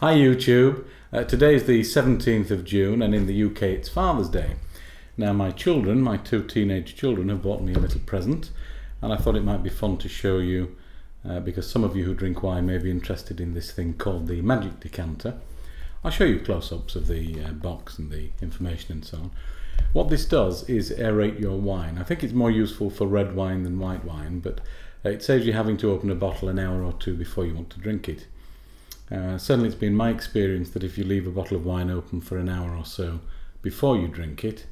Hi YouTube, today is the 17th of June and in the UK it's Father's Day. Now my children, my two teenage children, have bought me a little present and I thought it might be fun to show you because some of you who drink wine may be interested in this thing called the Magic Decanter. I'll show you close-ups of the box and the information and so on. What this does is aerate your wine. I think it's more useful for red wine than white wine, but it saves you having to open a bottle an hour or two before you want to drink it. Certainly it's been my experience that if you leave a bottle of wine open for an hour or so before you drink it,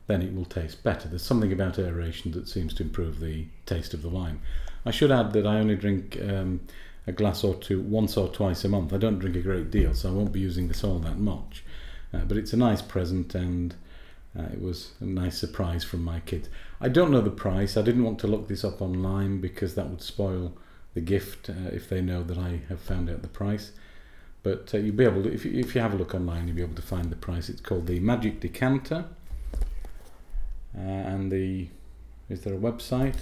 then it will taste better. There's something about aeration that seems to improve the taste of the wine. I should add that I only drink a glass or two once or twice a month. I don't drink a great deal, so I won't be using this all that much. But it's a nice present and it was a nice surprise from my kids. I don't know the price. I didn't want to look this up online because that would spoil the gift if they know that I have found out the price. But you'll be able to, if you have a look online, you'll be able to find the price. It's called the Magic Decanter. Is there a website?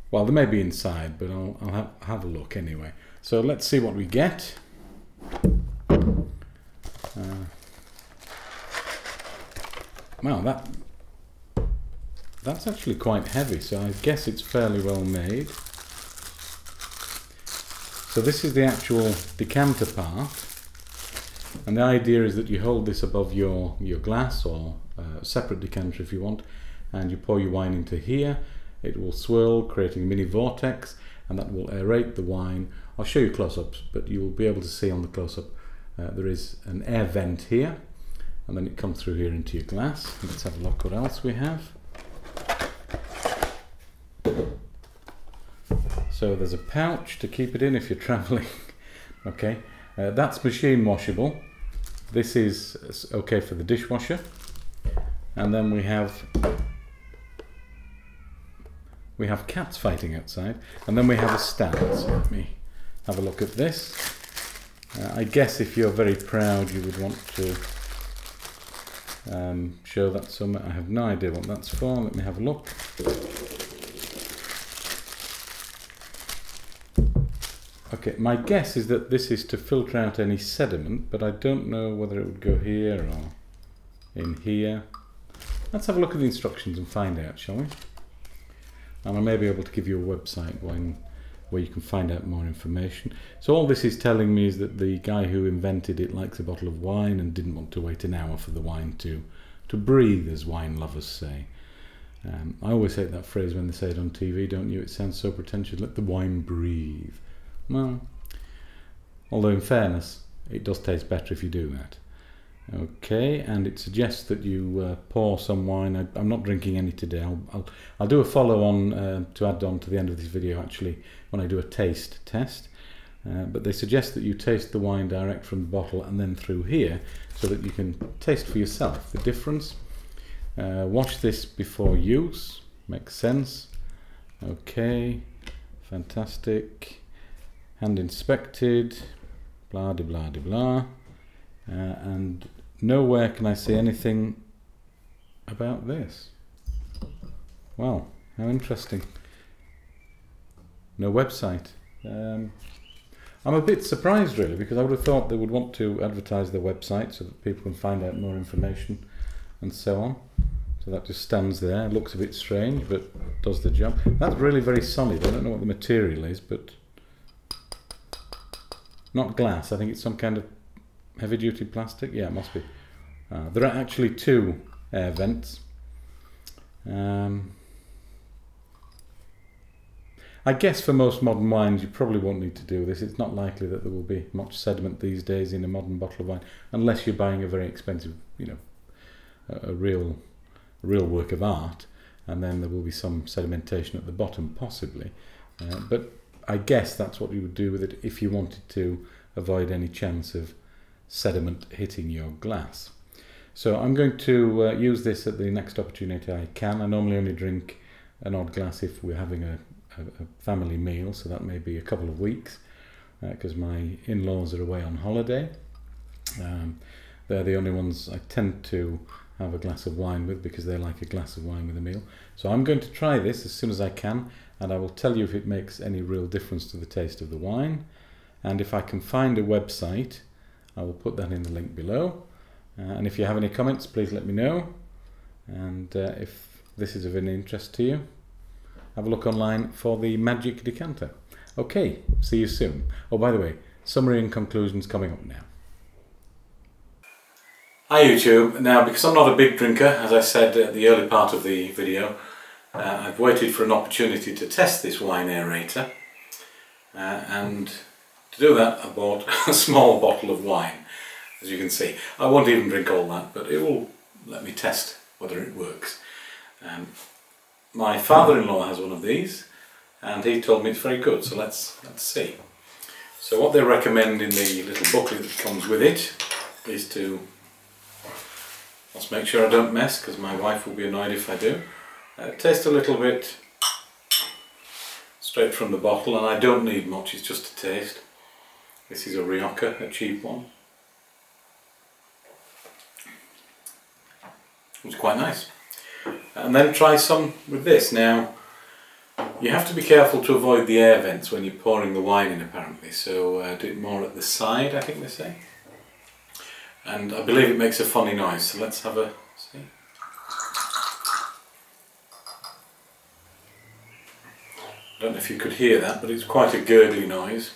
Well, there may be inside, but I'll have a look anyway. So let's see what we get. Wow, that's actually quite heavy, so I guess it's fairly well made. So this is the actual decanter part, and the idea is that you hold this above your glass or a separate decanter if you want, and you pour your wine into here. It will swirl, creating a mini vortex, and that will aerate the wine. I'll show you close-ups, but you will be able to see on the close-up there is an air vent here, and then it comes through here into your glass. Let's have a look what else we have. So there's a pouch to keep it in if you're traveling. Okay, that's machine washable. This is okay for the dishwasher. And then we have cats fighting outside. And then we have a stand. So let me have a look at this. I guess if you're very proud, you would want to show that somewhere. I have no idea what that's for. Let me have a look. Okay, my guess is that this is to filter out any sediment, but I don't know whether it would go here or in here. Let's have a look at the instructions and find out, shall we? And I may be able to give you a website where you can find out more information. So all this is telling me is that the guy who invented it likes a bottle of wine and didn't want to wait an hour for the wine to breathe, as wine lovers say. I always hate that phrase when they say it on TV, don't you? It sounds so pretentious. Let the wine breathe. Well, although in fairness, it does taste better if you do that. Okay, and it suggests that you pour some wine. I'm not drinking any today. I'll do a follow-on to add on to the end of this video, actually, when I do a taste test. But they suggest that you taste the wine direct from the bottle and then through here, so that you can taste for yourself the difference. Wash this before use. Makes sense. Okay, fantastic. Hand inspected. Blah de blah de blah. And nowhere can I see anything about this. Wow, how interesting. No website. I'm a bit surprised really, because I would have thought they would want to advertise their website so that people can find out more information and so on. So that just stands there. It looks a bit strange, but does the job. That's really very solid. I don't know what the material is, but not glass. I think it's some kind of heavy-duty plastic. Yeah, it must be. There are actually two air vents. I guess for most modern wines you probably won't need to do this. It's not likely that there will be much sediment these days in a modern bottle of wine, unless you're buying a very expensive, you know, a real work of art, and then there will be some sedimentation at the bottom possibly. But I guess that's what you would do with it if you wanted to avoid any chance of sediment hitting your glass. So I'm going to use this at the next opportunity I can. I normally only drink an odd glass if we're having a family meal, so that may be a couple of weeks because my in-laws are away on holiday. They're the only ones I tend to have a glass of wine with because they like a glass of wine with a meal. So I'm going to try this as soon as I can, and I will tell you if it makes any real difference to the taste of the wine. and if I can find a website, I will put that in the link below. And if you have any comments, please let me know. And if this is of any interest to you, have a look online for the Magic Decanter. Okay, see you soon. Oh, by the way, summary and conclusions coming up now. Hi YouTube. Now, because I'm not a big drinker, as I said at the early part of the video, I've waited for an opportunity to test this wine aerator, and to do that I bought a small bottle of wine. As you can see, I won't even drink all that, but it will let me test whether it works. My father-in-law has one of these, and he told me it's very good, so let's see. So what they recommend in the little booklet that comes with it is to, let's make sure I don't mess, because my wife will be annoyed if I do. Taste a little bit straight from the bottle, and I don't need much, it's just a taste. This is a Rioja, a cheap one. It's quite nice. And then try some with this. Now, you have to be careful to avoid the air vents when you're pouring the wine in, apparently, so do it more at the side, I think they say. And I believe it makes a funny noise, so let's have a see. I don't know if you could hear that, but it's quite a gurgly noise.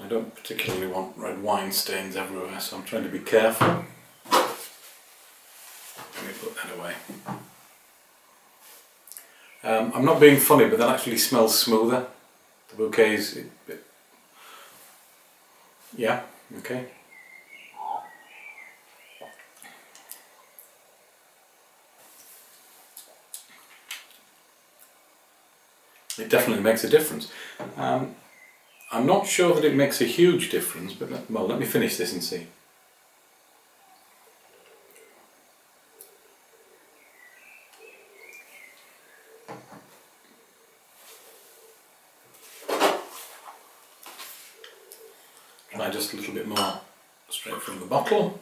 I don't particularly want red wine stains everywhere, so I'm trying to be careful. Let me put that away. I'm not being funny, but that actually smells smoother. The bouquet is... yeah, okay. It definitely makes a difference. I'm not sure that it makes a huge difference, but well, let me finish this and see. Try just a little bit more straight from the bottle.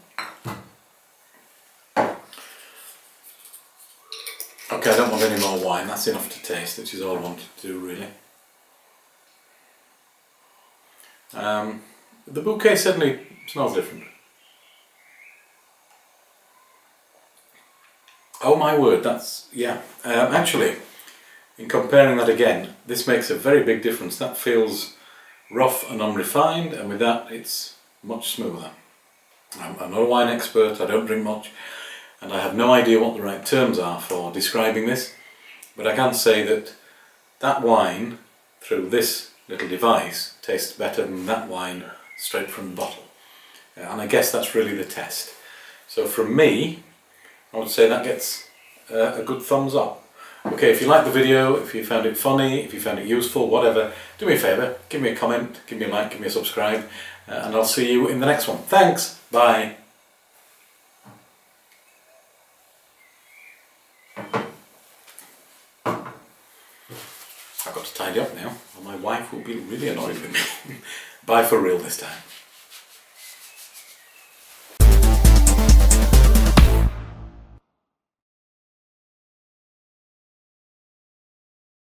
Okay, I don't want any more wine, that's enough to taste, which is all I wanted to do really. The bouquet certainly smells different. Oh my word, that's, yeah. Actually, in comparing that again, this makes a very big difference. That feels rough and unrefined, and with that it's much smoother. I'm not a wine expert, I don't drink much, and I have no idea what the right terms are for describing this, but I can say that that wine, through this little device, tastes better than that wine straight from the bottle. And I guess that's really the test. So from me, I would say that gets a good thumbs up. Okay, if you liked the video, if you found it funny, if you found it useful, whatever, do me a favour, give me a comment, give me a like, give me a subscribe, and I'll see you in the next one. Thanks, bye! I've got to tidy up now, or my wife will be really annoyed with me. Bye for real this time.